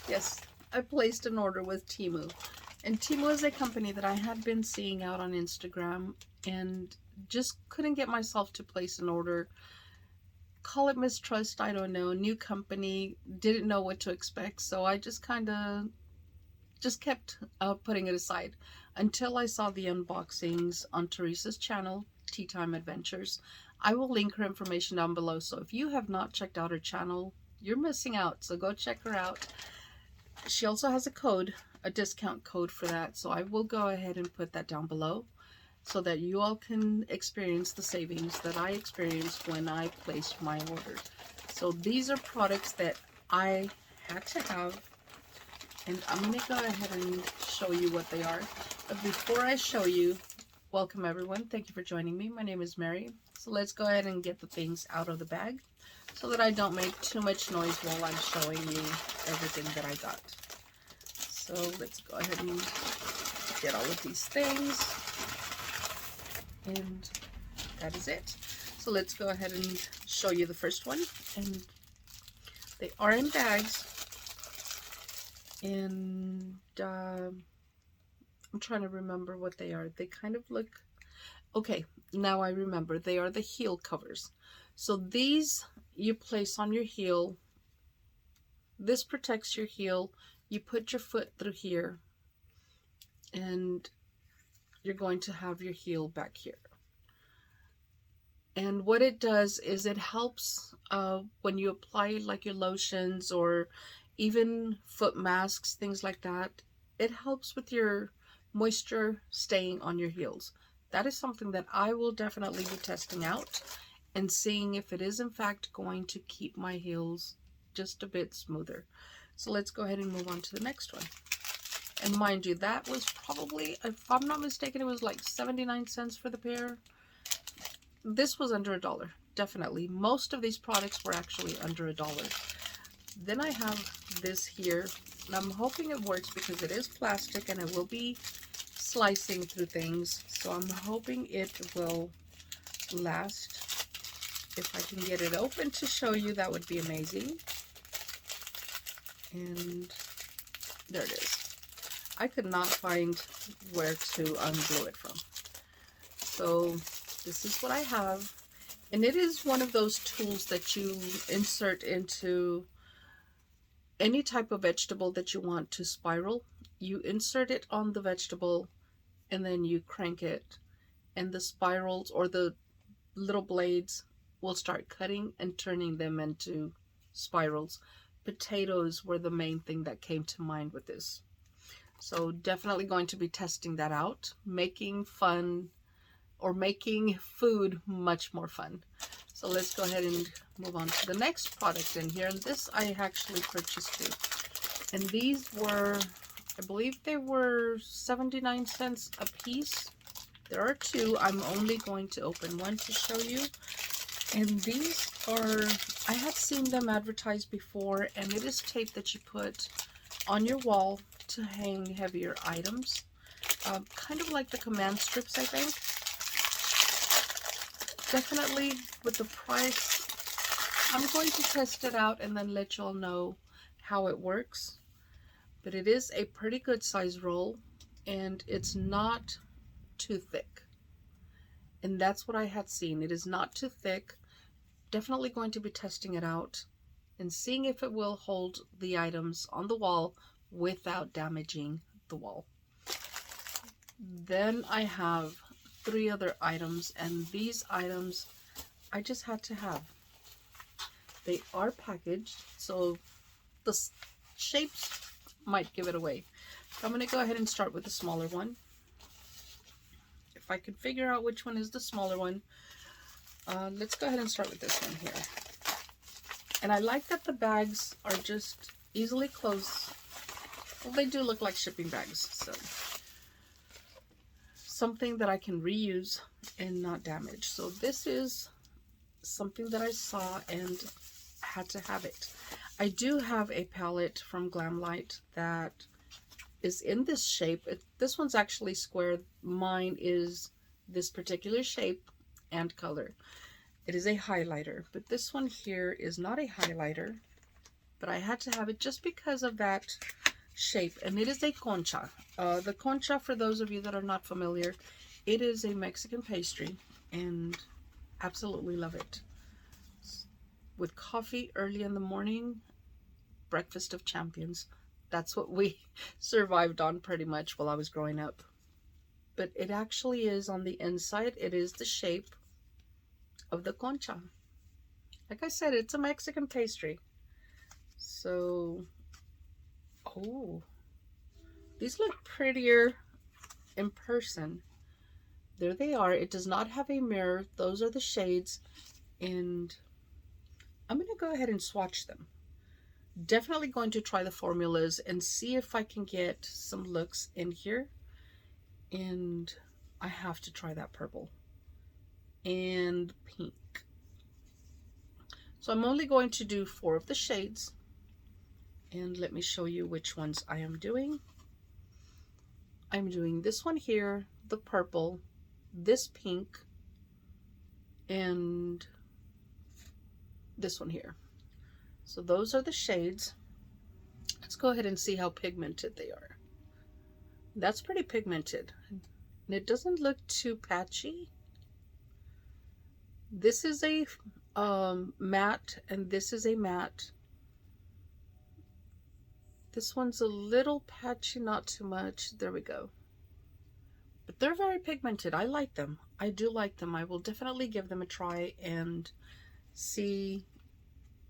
Yes, I placed an order with Temu. And Temu is a company that I had been seeing out on Instagram and just couldn't get myself to place an order. Call it mistrust, I don't know. New company, didn't know what to expect, so I just kind of just kept putting it aside until I saw the unboxings on Teresa's channel, Tea Time Adventures. I will link her information down below, so if you have not checked out her channel, you're missing out, so go check her out. She also has a code, a discount code for that, so I will go ahead and put that down below so that you all can experience the savings that I experienced when I placed my order. So these are products that I had to have, and I'm going to go ahead and show you what they are. But before I show you, welcome everyone. Thank you for joining me. My name is Mary. So let's go ahead and get the things out of the bag so that I don't make too much noise while I'm showing you everything that I got. So let's go ahead and get all of these things. And that is it. So let's go ahead and show you the first one. And they are in bags. And I'm trying to remember what they are. They kind of look... Okay, now I remember. They are the heel covers. So these you place on your heel. This protects your heel. You put your foot through here. And you're going to have your heel back here. And what it does is it helps when you apply like your lotions or even foot masks, things like that. It helps with your moisture staying on your heels. That is something that I will definitely be testing out and seeing if it is in fact going to keep my heels just a bit smoother. So let's go ahead and move on to the next one. And mind you, that was probably, if I'm not mistaken, it was like 79 cents for the pair. This was under $1, definitely. Most of these products were actually under $1. Then I have this here, and I'm hoping it works because it is plastic and it will be slicing through things. So I'm hoping it will last. If I can get it open to show you, that would be amazing. And there it is. I could not find where to unglue it from. So this is what I have. And it is one of those tools that you insert into any type of vegetable that you want to spiral. You insert it on the vegetable and then you crank it. And the spirals or the little blades will start cutting and turning them into spirals. Potatoes were the main thing that came to mind with this. So definitely going to be testing that out, making fun or making food much more fun. So let's go ahead and move on to the next product in here. And this I actually purchased too. And these were, I believe they were 79 cents a piece. There are two. I'm only going to open one to show you. And these are, I had seen them advertised before, and it is tape that you put on your wall to hang heavier items. Kind of like the command strips, I think. Definitely with the price, I'm going to test it out and then let y'all know how it works. But it is a pretty good size roll, and it's not too thick. And that's what I had seen. It is not too thick. Definitely going to be testing it out and seeing if it will hold the items on the wall without damaging the wall. Then I have 3 other items, and these items I just had to have. They are packaged, so the shapes might give it away. So I'm going to go ahead and start with the smaller one. If I could figure out which one is the smaller one, let's go ahead and start with this one here. And I like that the bags are just easily closed. Well, they do look like shipping bags, so something that I can reuse and not damage. So this is something that I saw and had to have it. I do have a palette from Glamlight that is in this shape. This one's actually square. Mine is this particular shape and color. It is a highlighter, but this one here is not a highlighter. but I had to have it just because of that shape. And it is a concha. The concha, for those of you that are not familiar, it is a Mexican pastry, and absolutely love it. With coffee early in the morning, breakfast of champions. That's what we survived on pretty much while I was growing up. But it actually is on the inside. It is the shape of the concha. Like I said, it's a Mexican pastry. So, oh, these look prettier in person. There they are. It does not have a mirror. Those are the shades. And I'm going to go ahead and swatch them. Definitely going to try the formulas and see if I can get some looks in here. And I have to try that purple and pink. So I'm only going to do 4 of the shades. And let me show you which ones I am doing. I'm doing this one here, the purple, this pink, and this one here. So those are the shades. Let's go ahead and see how pigmented they are. That's pretty pigmented. And it doesn't look too patchy. This is a matte, and this is a matte. This one's a little patchy, not too much. There we go. But they're very pigmented. I like them. I do like them. I will definitely give them a try and see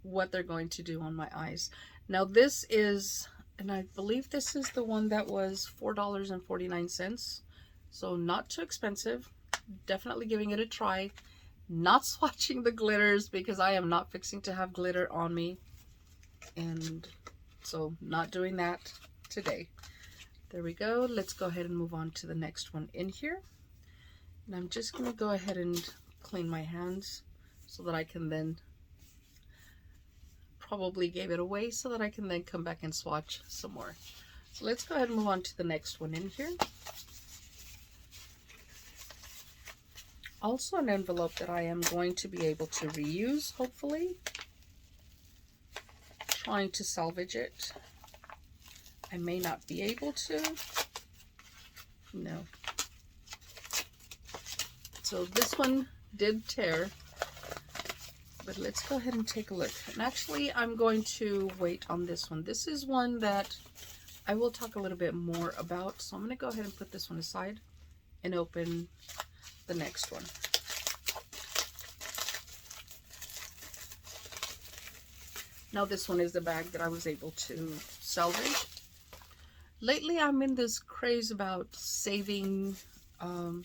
what they're going to do on my eyes. Now this is, and I believe this is the one that was $4.49. So not too expensive. Definitely giving it a try. Not swatching the glitters because I am not fixing to have glitter on me. And so not doing that today. There we go. Let's go ahead and move on to the next one in here. And I'm just going to go ahead and clean my hands so that I can then, probably gave it away, so that I can then come back and swatch some more. So let's go ahead and move on to the next one in here. Also an envelope that I am going to be able to reuse, hopefully. Trying to salvage it. I may not be able to. No. So this one did tear. But let's go ahead and take a look. And actually, I'm going to wait on this one. This is one that I will talk a little bit more about. So I'm going to go ahead and put this one aside and open the next one. Now this one is the bag that I was able to salvage. Lately I'm in this craze about saving or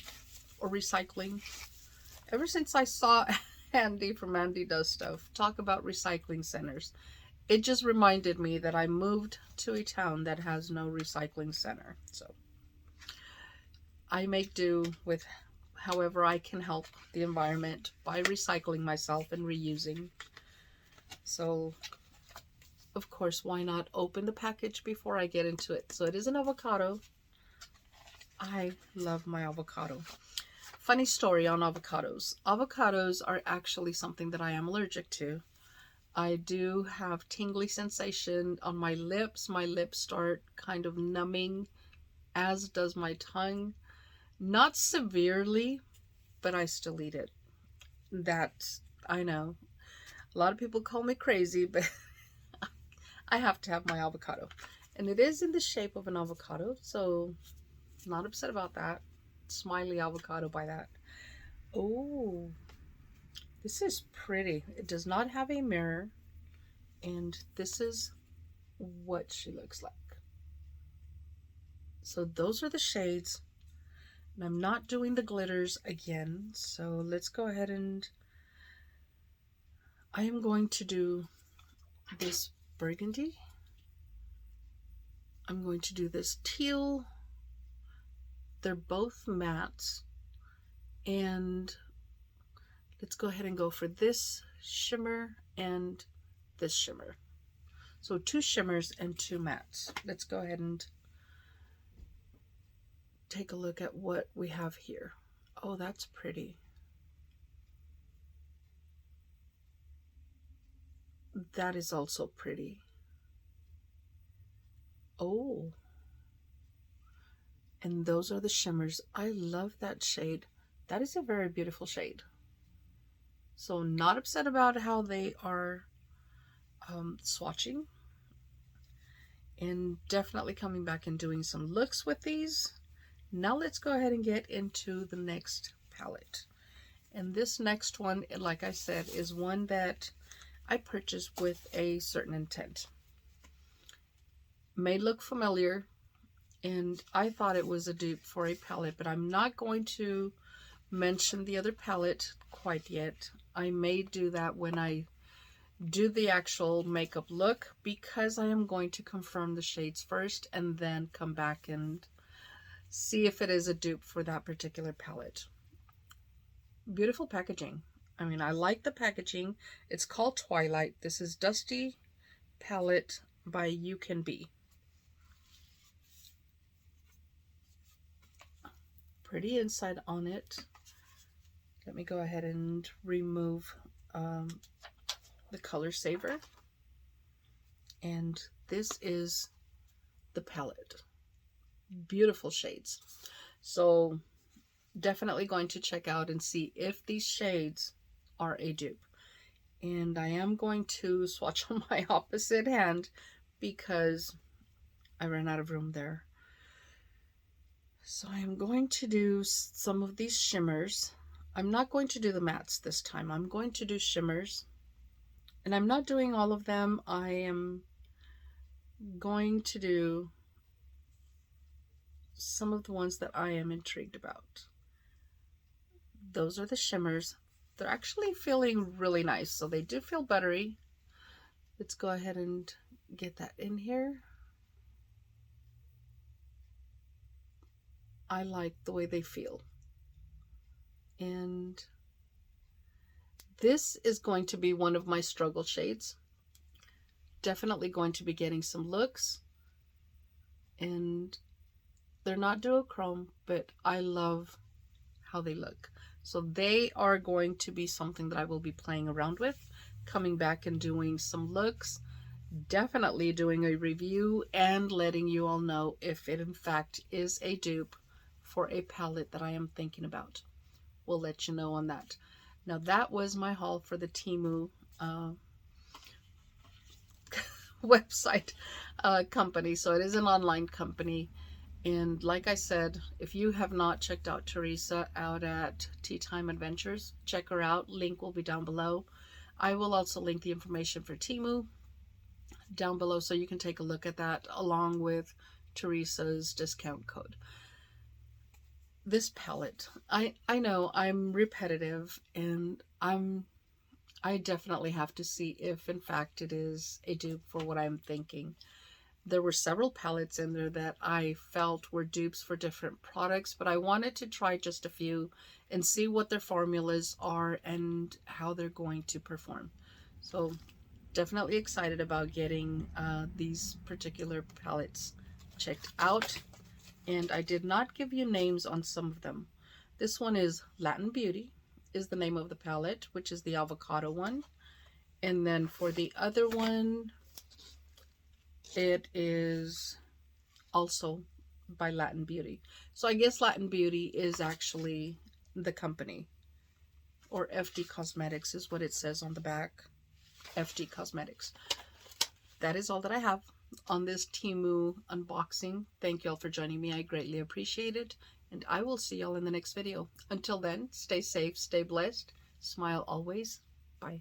recycling. Ever since I saw Andy from Andy Does Stuff talk about recycling centers, it just reminded me that I moved to a town that has no recycling center. So I make do with however I can help the environment by recycling myself and reusing. So, of course, why not open the package before I get into it? So it is an avocado. I love my avocado. Funny story on avocados. Avocados are actually something that I am allergic to. I do have tingly sensation on my lips. My lips start kind of numbing, as does my tongue. Not severely, but I still eat it. That, I know. A lot of people call me crazy, but I have to have my avocado. And it is in the shape of an avocado, so not upset about that. Smiley avocado by that. Oh, this is pretty. It does not have a mirror. And this is what she looks like. So those are the shades. And I'm not doing the glitters again. So let's go ahead and I am going to do this burgundy. I'm going to do this teal. They're both mattes. And let's go ahead and go for this shimmer and this shimmer. So 2 shimmers and 2 mattes. Let's go ahead and take a look at what we have here. Oh, that's pretty. That is also pretty. Oh, and those are the shimmers. I love that shade. That is a very beautiful shade. So not upset about how they are swatching, and definitely coming back and doing some looks with these. Now let's go ahead and get into the next palette. And this next one, like I said, is one that I purchased with a certain intent. May look familiar, and I thought it was a dupe for a palette, but I'm not going to mention the other palette quite yet. I may do that when I do the actual makeup look, because I am going to confirm the shades first and then come back and see if it is a dupe for that particular palette. Beautiful packaging. I mean, I like the packaging. It's called Twilight. This is Dusty Palette by You Can Be. Pretty inside on it. Let me go ahead and remove the color saver. And this is the palette. Beautiful shades. So definitely going to check out and see if these shades are a dupe. And I am going to swatch on my opposite hand because I ran out of room there. So I'm going to do some of these shimmers. I'm not going to do the mattes this time. I'm going to do shimmers. And I'm not doing all of them. I am going to do some of the ones that I am intrigued about. Those are the shimmers. They're actually feeling really nice, so they do feel buttery. Let's go ahead and get that in here. I like the way they feel. And this is going to be one of my struggle shades. Definitely going to be getting some looks. And they're not duochrome, but I love how they look. So they are going to be something that I will be playing around with, coming back and doing some looks, definitely doing a review and letting you all know if it in fact is a dupe for a palette that I am thinking about. We'll let you know on that. Now that was my haul for the Temu website company. So it is an online company. And like I said, if you have not checked out Teresa out at Tea Time Adventures, check her out. Link will be down below. I will also link the information for Temu down below so you can take a look at that along with Teresa's discount code. This palette, I know I'm repetitive, and I definitely have to see if in fact it is a dupe for what I'm thinking. There were several palettes in there that I felt were dupes for different products, but I wanted to try just a few and see what their formulas are and how they're going to perform. So definitely excited about getting these particular palettes checked out. And I did not give you names on some of them. This one is Latin Beauty is the name of the palette, which is the avocado one. And then for the other one, it is also by Latin Beauty. So I guess Latin Beauty is actually the company, or FD Cosmetics is what it says on the back. FD Cosmetics. That is all that I have on this Temu unboxing. Thank you all for joining me. I greatly appreciate it. And I will see y'all in the next video. Until then, stay safe, stay blessed, smile always. Bye.